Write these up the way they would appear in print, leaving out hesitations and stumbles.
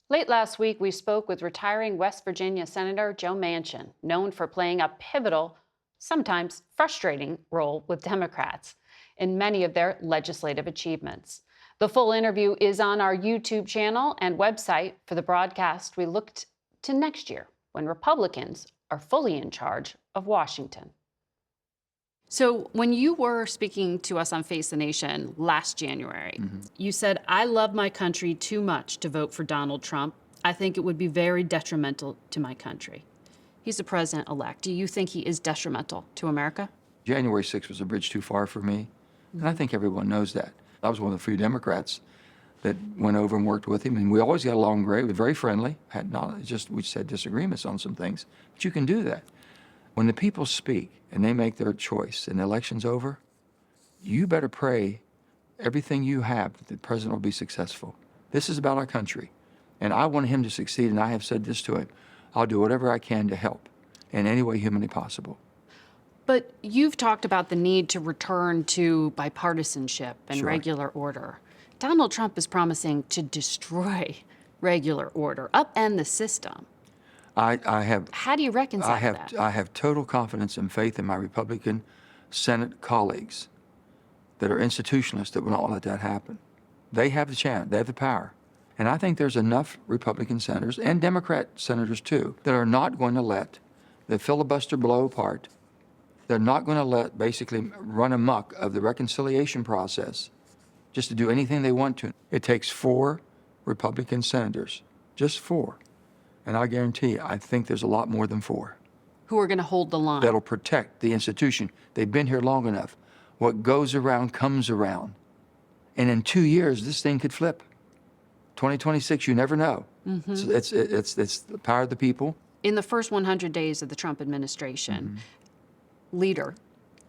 Late last week, we spoke with retiring West Virginia Senator Joe Manchin, known for playing a pivotal, sometimes frustrating role with Democrats in many of their legislative achievements. The full interview is on our YouTube channel and website. For the broadcast, we looked to next year when Republicans are fully in charge of Washington. So when you were speaking to us on Face the Nation last January, you said, "I love my country too much to vote for Donald Trump. I think it would be very detrimental to my country." He's the president-elect. Do you think he is detrimental to America? January 6th was a bridge too far for me, and I think everyone knows that. I was one of the few Democrats that went over and worked with him, and we always got along great. We were very friendly. We just had disagreements on some things, but you can do that. When the people speak and they make their choice and the election's over, you better pray everything you have that the president will be successful. This is about our country, and I want him to succeed, and I have said this to him. I'll do whatever I can to help in any way humanly possible. But you've talked about the need to return to bipartisanship and Sure. regular order. Donald Trump is promising to destroy regular order, upend the system. I have How do you reconcile that? I have total confidence and faith in my Republican Senate colleagues that are institutionalists that will not let that happen. They have the chance, they have the power. And I think there's enough Republican senators and Democrat senators too that are not going to let the filibuster blow apart. They're not going to let basically run amok of the reconciliation process just to do anything they want to. It takes 4 Republican senators, just 4. And I guarantee you, I think there's a lot more than 4. Who are going to hold the line? That'll protect the institution. They've been here long enough. What goes around comes around. And in 2 years, this thing could flip. 2026, you never know. It's the power of the people. In the first 100 days of the Trump administration, leader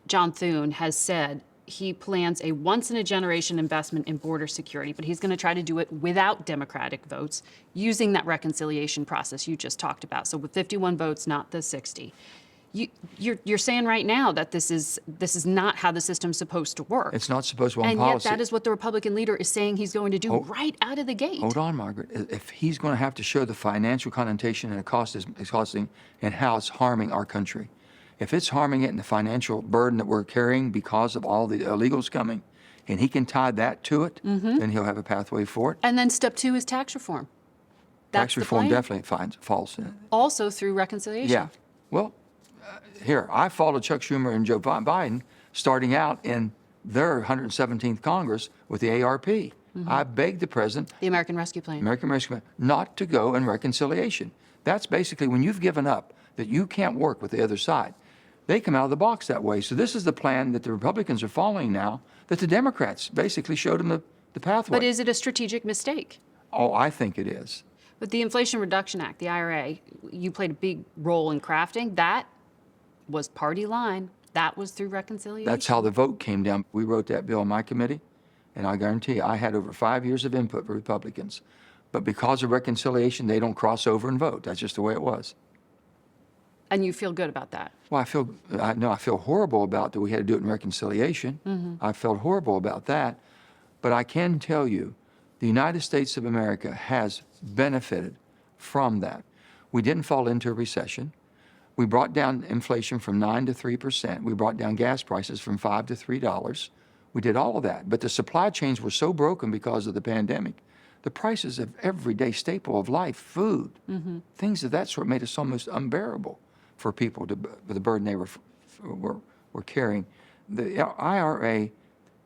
John Thune has said he plans a once-in-a-generation investment in border security, but he's going to try to do it without Democratic votes, using that reconciliation process you just talked about. So with 51 votes, not the 60. You're saying right now that this is not how the system's supposed to work. It's not supposed to be on and policy. yet that is what the Republican leader is saying he's going to do right out of the gate. Hold on, Margaret. If he's going to have to show the financial connotation and the cost it's costing and how it's harming our country, if it's harming it and the financial burden that we're carrying because of all the illegals coming, and he can tie that to it, then he'll have a pathway for it. And then step 2 is tax reform. That's Tax the reform plan. definitely falls in it. Also through reconciliation. Yeah. Well, here, I followed Chuck Schumer and Joe Biden starting out in their 117th Congress with the ARP. I begged the president, The American Rescue Plan. American Rescue Plan, not to go in reconciliation. That's basically when you've given up that you can't work with the other side. They come out of the box that way. So this is the plan that the Republicans are following now, that the Democrats basically showed them the pathway. But is it a strategic mistake? Oh, I think it is. But the Inflation Reduction Act, the IRA, you played a big role in crafting. That was party line. That was through reconciliation. That's how the vote came down. We wrote that bill in my committee, and I guarantee you, I had over 5 years of input for Republicans. But because of reconciliation, they don't cross over and vote. That's just the way it was. And you feel good about that? Well, I feel horrible about that we had to do it in reconciliation. I felt horrible about that. But I can tell you, the United States of America has benefited from that. We didn't fall into a recession. We brought down inflation from 9 to 3%. We brought down gas prices from $5 to $3. We did all of that. But the supply chains were so broken because of the pandemic. The prices of everyday staple of life, food, things of that sort made us almost unbearable for people with the burden they were carrying. The IRA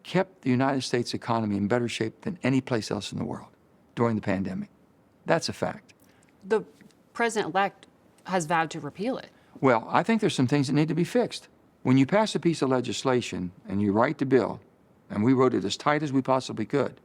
kept the United States economy in better shape than any place else in the world during the pandemic. That's a fact. The president-elect has vowed to repeal it. Well, I think there's some things that need to be fixed. When you pass a piece of legislation and you write the bill, and we wrote it as tight as we possibly could,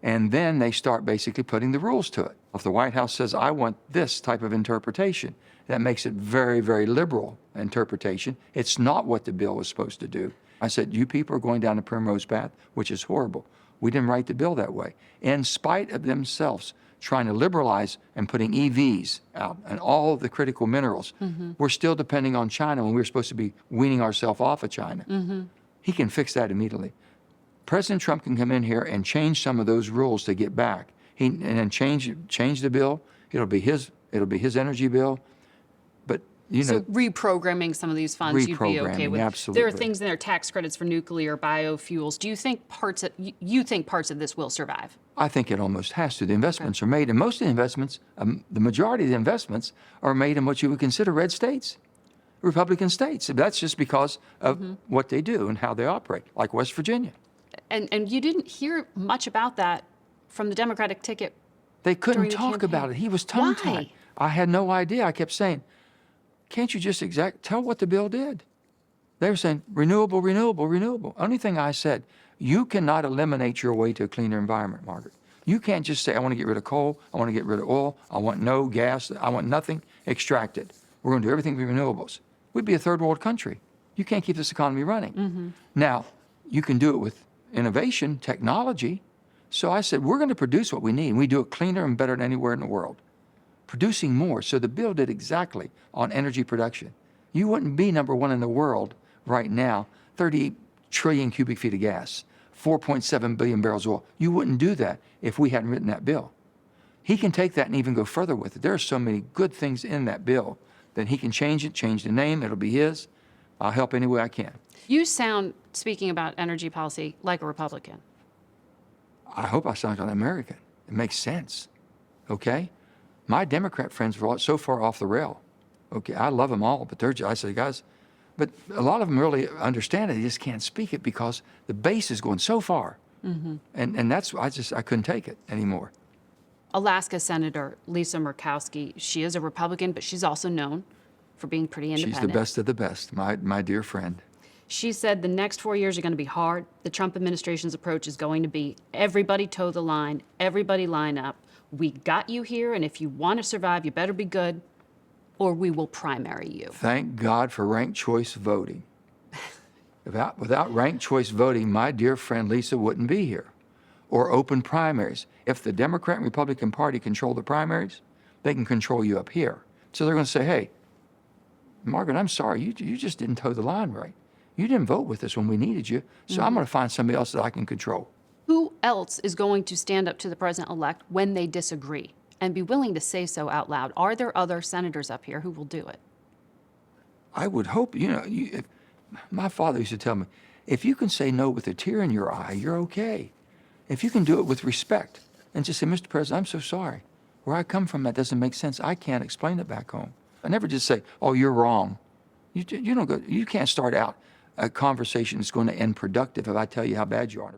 and then they start basically putting the rules to it. If the White House says, I want this type of interpretation, that makes it very, very liberal interpretation. It's not what the bill was supposed to do. I said, you people are going down the primrose path, which is horrible. We didn't write the bill that way. In spite of themselves trying to liberalize and putting EVs out and all the critical minerals, we're still depending on China when we're supposed to be weaning ourselves off of China. He can fix that immediately. President Trump can come in here and change some of those rules to get back and then change the bill. It'll be his energy bill. But so reprogramming some of these funds, you'd be okay with. Absolutely. There are things in there, tax credits for nuclear, biofuels. Do you think parts of this will survive? I think it almost has to. The investments are made, and most of the investments, the majority of the investments are made in what you would consider red states, Republican states. That's just because of what they do and how they operate, like West Virginia. And you didn't hear much about that from the Democratic ticket. They couldn't talk about it. He was tongue-tied. I had no idea. I kept saying, can't you just tell what the bill did? They were saying renewable, renewable, renewable. Only thing I said, you cannot eliminate your way to a cleaner environment, Margaret. You can't just say, I want to get rid of coal, I want to get rid of oil, I want no gas, I want nothing extracted. We're going to do everything with renewables. We'd be a third world country. You can't keep this economy running. Now, you can do it with innovation, technology. So I said, we're going to produce what we need. We do it cleaner and better than anywhere in the world. Producing more. So the bill did exactly on energy production. You wouldn't be number one in the world right now, 30 trillion cubic feet of gas, 4.7 billion barrels of oil. You wouldn't do that if we hadn't written that bill. He can take that and even go further with it. There are so many good things in that bill that he can change it, change the name, it'll be his. I'll help any way I can. You sound, speaking about energy policy, like a Republican. I hope I sound like an American. It makes sense, okay? My Democrat friends were so far off the rail. Okay, I love them all, but I say, guys, but a lot of them really understand it. They just can't speak it because the base is going so far. And that's, I couldn't take it anymore. Alaska Senator Lisa Murkowski, she is a Republican, but she's also known for being pretty independent. She's the best of the best, my dear friend. She said the next 4 years are going to be hard. The Trump administration's approach is going to be everybody toe the line, everybody line up. We got you here, and if you want to survive, you better be good, or we will primary you. Thank God for ranked choice voting. Without ranked choice voting, my dear friend Lisa wouldn't be here. Or open primaries. If the Democrat and Republican Party control the primaries, they can control you up here. So they're going to say, hey, Margaret, I'm sorry, you just didn't toe the line right. You didn't vote with us when we needed you, so I'm going to find somebody else that I can control. Who else is going to stand up to the president-elect when they disagree and be willing to say so out loud? Are there other senators up here who will do it? I would hope, my father used to tell me, if you can say no with a tear in your eye, you're okay. If you can do it with respect and just say, Mr. President, I'm so sorry. Where I come from, that doesn't make sense. I can't explain it back home. I never just say, oh, you're wrong. You can't start out a conversation that's going to end productive if I tell you how bad you are.